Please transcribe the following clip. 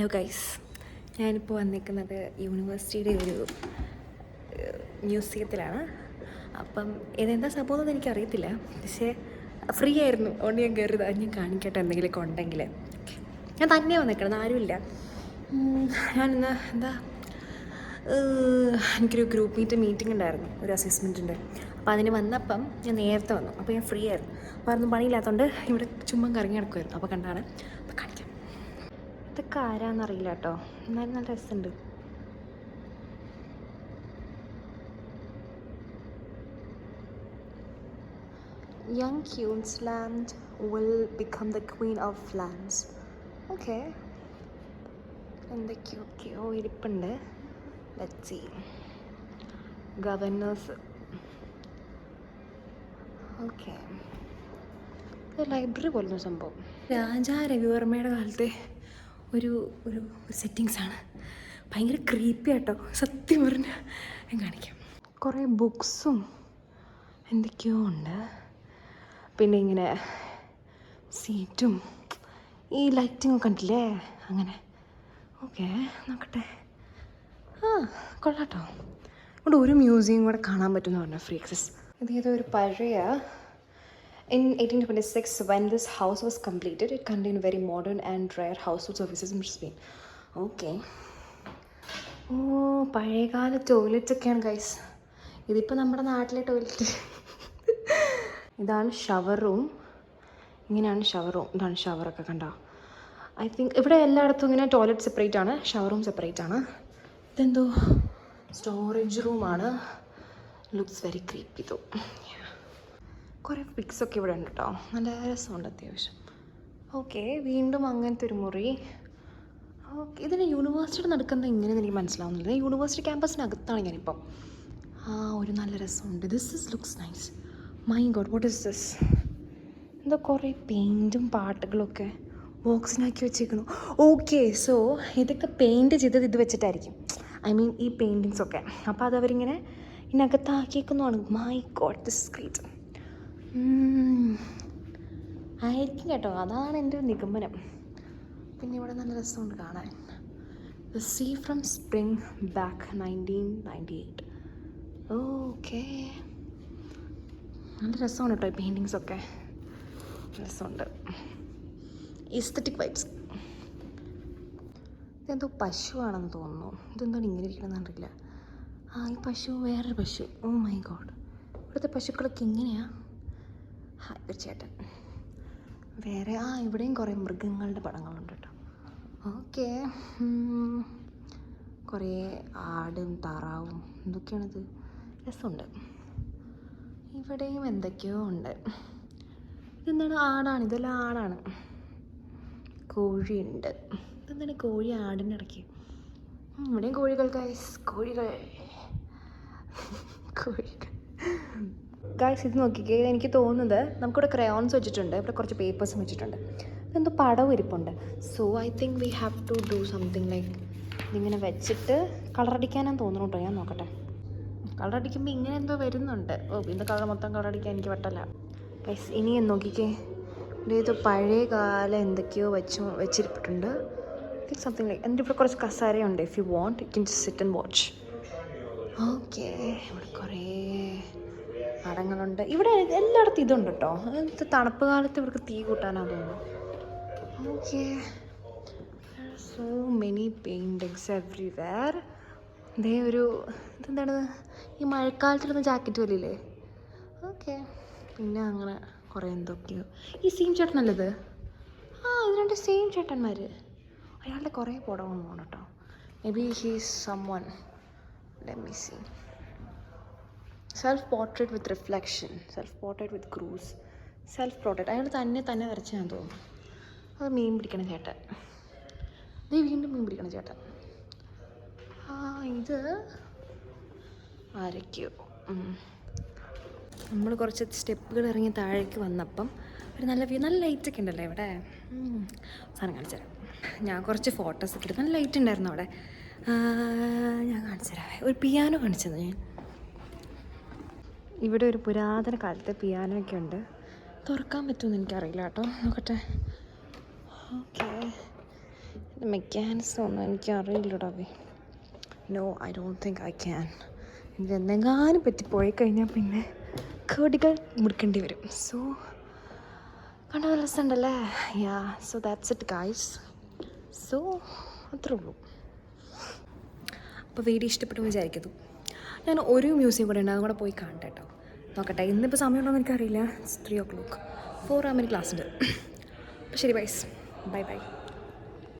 Hello guys, ഞാനിപ്പോൾ വന്നിരിക്കുന്നത് യൂണിവേഴ്സിറ്റിയുടെ ഒരു മ്യൂസിയത്തിലാണ്. അപ്പം ഇതെന്താ സംഭവം എന്ന് എനിക്കറിയത്തില്ല, പക്ഷേ ഫ്രീ ആയിരുന്നു. അതുകൊണ്ട് ഞാൻ കയറിയത്. അത് ഞാൻ കാണിക്കട്ടെ എന്തെങ്കിലുമൊക്കെ ഉണ്ടെങ്കിൽ. ഞാൻ തന്നെ വന്നിരിക്കണം, ആരുമില്ല. ഞാനിന്ന് എനിക്കൊരു ഗ്രൂപ്പ് മീറ്റിംഗ് ഉണ്ടായിരുന്നു, ഒരു അസസ്മെൻറ്റിൻ്റെ. അപ്പോൾ അതിന് വന്നപ്പം ഞാൻ നേരത്തെ വന്നു. അപ്പോൾ ഞാൻ ഫ്രീ ആയിരുന്നു. അപ്പോൾ അതൊന്നും പണിയില്ലാത്തതുകൊണ്ട് ഇവിടെ ചുമ്മാ കറങ്ങി നടക്കുമായിരുന്നു. അപ്പോൾ കണ്ടാണ്. അപ്പോൾ കാണിക്കാം. ഇതൊക്കെ ആരാന്നറിയില്ല കേട്ടോ, എന്നാലും നല്ല രസമുണ്ട്. Young Queensland will become the queen of lands. Okay, എന്തൊക്കെയൊക്കെയോ ഇരിപ്പുണ്ട്. Let's see. ഗവർണേഴ്സ്. ഓക്കെ, ഇത് ലൈബ്രറി പോലൊരു സംഭവം. രാജാ രവിവർമ്മയുടെ കാലത്തെ ഒരു ഒരു സെറ്റിങ്സാണ്. ഭയങ്കര ക്രീപ്പി ആട്ടോ, സത്യം പറഞ്ഞാൽ. ഞാൻ കാണിക്കാം. കുറേ ബുക്സും എന്തൊക്കെയോ ഉണ്ട്. പിന്നെ ഇങ്ങനെ സീറ്റും ഈ ലൈറ്റിങ് കണ്ടില്ലേ, അങ്ങനെ. ഓക്കെ, നോക്കട്ടെ. കൊള്ളാട്ടോ. ഇവിടെ ഒരു മ്യൂസിയം കൂടെ കാണാൻ പറ്റുമെന്ന് പറഞ്ഞു, ഫ്രീ ആക്സസ്. ഇതേതോ ഒരു പഴയ In 1826, when this house was completed, it contained very modern and rare household services in Brisbane. Okay. പഴയകാല ടോയ്ലറ്റൊക്കെയാണ് ഗൈസ്. ഇതിപ്പോൾ നമ്മുടെ നാട്ടിലെ ടോയ്ലറ്റ്. ഇതാണ് ഷവർ റൂം. ഇങ്ങനെയാണ് ഷവർ റൂം. ഇതാണ് ഷവറൊക്കെ കണ്ടോ. ഐ തിങ്ക് ഇവിടെ എല്ലായിടത്തും ഇങ്ങനെ ടോയ്ലറ്റ് സെപ്പറേറ്റ് ആണ്, ഷവർ റൂം സെപ്പറേറ്റ് ആണ്. ഇതെന്തോ സ്റ്റോറേജ് റൂമാണ്. ലുക്സ് വെരി ക്രീപ്പി തോ. കുറേ പിക്സൊക്കെ ഇവിടെ ഉണ്ട് കേട്ടോ, നല്ല രസമുണ്ട് അത്യാവശ്യം. ഓക്കെ, വീണ്ടും അങ്ങനത്തെ ഒരു മുറി. ഓക്കെ, ഇതിന് യൂണിവേഴ്സിറ്റിയുടെ നടക്കുന്നത് ഇങ്ങനെയെന്ന് എനിക്ക് മനസ്സിലാവുന്നില്ല. യൂണിവേഴ്സിറ്റി ക്യാമ്പസിനകത്താണ് ഞാനിപ്പം. ഒരു നല്ല രസമുണ്ട്. This looks nice. My god, what is this? എന്തോ കുറേ പെയിൻറ്റും പാട്ടുകളൊക്കെ ബോക്സിനാക്കി വെച്ചേക്കുന്നു. ഓക്കെ, സോ ഇതൊക്കെ പെയിൻറ്റ് ചെയ്തത് ഇത് വെച്ചിട്ടായിരിക്കും. ഐ മീൻ ഈ പെയിൻറ്റിങ്സൊക്കെ. അപ്പോൾ അതവരിങ്ങനെ ഇതിനകത്താക്കിയേക്കുന്നതാണ്. My god, this is great. ആയിരിക്കും കേട്ടോ, അതാണ് എൻ്റെ ഒരു നിഗമനം. പിന്നെ ഇവിടെ നല്ല രസമുണ്ട് കാണാൻ. The sea from spring back 1998. Okay, നല്ല രസമാണ് കേട്ടോ ഈ പെയിൻറ്റിങ്സൊക്കെ. രസമുണ്ട്, എസ്തറ്റിക് വൈബ്സ്. ഇതെന്തോ പശുവാണെന്ന് തോന്നുന്നു. ഇതെന്താണ് ഇങ്ങനെ ഇരിക്കണമെന്ന് അറിയില്ല. ഈ പശു വേറൊരു പശു. ഓ മൈ ഗോഡ്, ഇവിടുത്തെ പശുക്കളൊക്കെ ഇങ്ങനെയാണ്. തീർച്ചയായിട്ടും വേറെ ഇവിടെയും കുറേ മൃഗങ്ങളുടെ പടങ്ങളുണ്ട് കേട്ടോ. ഓക്കെ, കുറേ ആടും താറാവും എന്തൊക്കെയാണിത്, രസമുണ്ട്. ഇവിടെയും എന്തൊക്കെയോ ഉണ്ട്. ഇതെന്താണ്? ആടാണ്, ഇതെല്ലാം ആടാണ്. കോഴിയുണ്ട്. ഇതെന്താണ് കോഴി ആടിൻ്റെ ഇടയ്ക്ക്? ഇവിടെയും കോഴികൾ ഗൈസ്, കോഴികൾ. ഗൈസ്, ഇത് നോക്കിക്കേ. എനിക്ക് തോന്നുന്നത് നമുക്കിവിടെ ക്രയോൺസ് വെച്ചിട്ടുണ്ട്, ഇവിടെ കുറച്ച് പേപ്പേഴ്സും വെച്ചിട്ടുണ്ട്. ഇതെന്തോ പടവും ഇരിപ്പുണ്ട്. So I think we have to do something like ഇതിങ്ങനെ വെച്ചിട്ട് കളറടിക്കാനാന്ന് തോന്നുന്നു കേട്ടോ. ഞാൻ നോക്കട്ടെ. കളറടിക്കുമ്പോൾ ഇങ്ങനെ എന്തോ വരുന്നുണ്ട്. ഇതിൻ്റെ കളർ മൊത്തം കളറടിക്കാൻ എനിക്ക് പറ്റില്ല ഗൈസ്. ഇനിയും നോക്കിക്കേ, ഇതേതോ പഴയ കാലം എന്തൊക്കെയോ വെച്ചിരിപ്പിട്ടുണ്ട്. Think something like. എൻ്റെ ഇവിടെ കുറച്ച് കസാരയുണ്ട്. If you want you can just sit and watch. Okay, ഇവിടെ കുറേ മരങ്ങളുണ്ട്. ഇവിടെ എല്ലായിടത്തും ഇതുണ്ട് കേട്ടോ. തണുപ്പ് കാലത്ത് ഇവർക്ക് തീ കൂട്ടാനാണ് തോന്നുന്നു. Okay, so many paintings everywhere. ഇതേ ഒരു ഇതെന്താണ്, ഈ മഴക്കാലത്തിടുന്ന ജാക്കറ്റ് പോലില്ലേ. ഓക്കെ, പിന്നെ അങ്ങനെ കുറേ എന്തൊക്കെയോ. ഈ സെയിം ചേട്ടനല്ലത്? ഇത് രണ്ട് സെയിം ചേട്ടന്മാർ. അയാളുടെ കുറേ പടമൊന്നും പോകണം കേട്ടോ. Maybe he's someone. Let me see. Self portrait with reflection, self portrait with cruise, self portrait. അയാൾ തന്നെ വരച്ചാന്ന് തോന്നുന്നു. അത് മീൻ പിടിക്കണം ചേട്ടൻ. ഇത് വീണ്ടും മീൻ പിടിക്കണം ചേട്ടൻ. ഇത് ആരൊക്കെയോ. നമ്മൾ കുറച്ച് സ്റ്റെപ്പുകൾ ഇറങ്ങി താഴേക്ക് വന്നപ്പം ഒരു നല്ല ലൈറ്റൊക്കെ ഉണ്ടല്ലോ ഇവിടെ. സാധനം കാണിച്ചു തരാം. ഞാൻ കുറച്ച് ഫോട്ടോസ് ഒക്കെ എടുത്തു. നല്ല ലൈറ്റ് ഉണ്ടായിരുന്നു അവിടെ. ഞാൻ കാണിച്ചു തരാം. ഒരു പിയാനോ കാണിച്ചത് ഞാൻ. ഇവിടെ ഒരു പുരാതന കാലത്തെ പിയാനോ ഒക്കെ ഉണ്ട്. തുറക്കാൻ പറ്റുമെന്ന് എനിക്കറിയില്ല കേട്ടോ, നോക്കട്ടെ. ഓക്കെ, മെക്കാനിസം ഒന്നും എനിക്കറിയില്ലടാവേ. No, I don't think I can. ഇത് എന്തെങ്കിലും പറ്റിപ്പോയി കഴിഞ്ഞാൽ പിന്നെ കേടുകൾ മുറിക്കേണ്ടി വരും. സോ കണ്ട നല്ല രസമുണ്ടല്ലേ? Yeah, so that's it guys. So അത്രേ ഉള്ളൂ. അപ്പോൾ വീഡിയോ ഇഷ്ടപ്പെട്ടു വിചാരിക്കുന്നു. ഞാൻ ഒരു മ്യൂസിയം കൂടെ ഉണ്ട്, അതും കൂടെ പോയി കാണട്ടെ കേട്ടോ. നോക്കട്ടെ, ഇന്നിപ്പോൾ സമയമുണ്ടോ എന്ന് എനിക്കറിയില്ല. 3 o'clock 4 ആകുമ്പോൾ ക്ലാസ് ഉണ്ട്. അപ്പോൾ ശരി ബൈസ്, ബൈ ബൈ.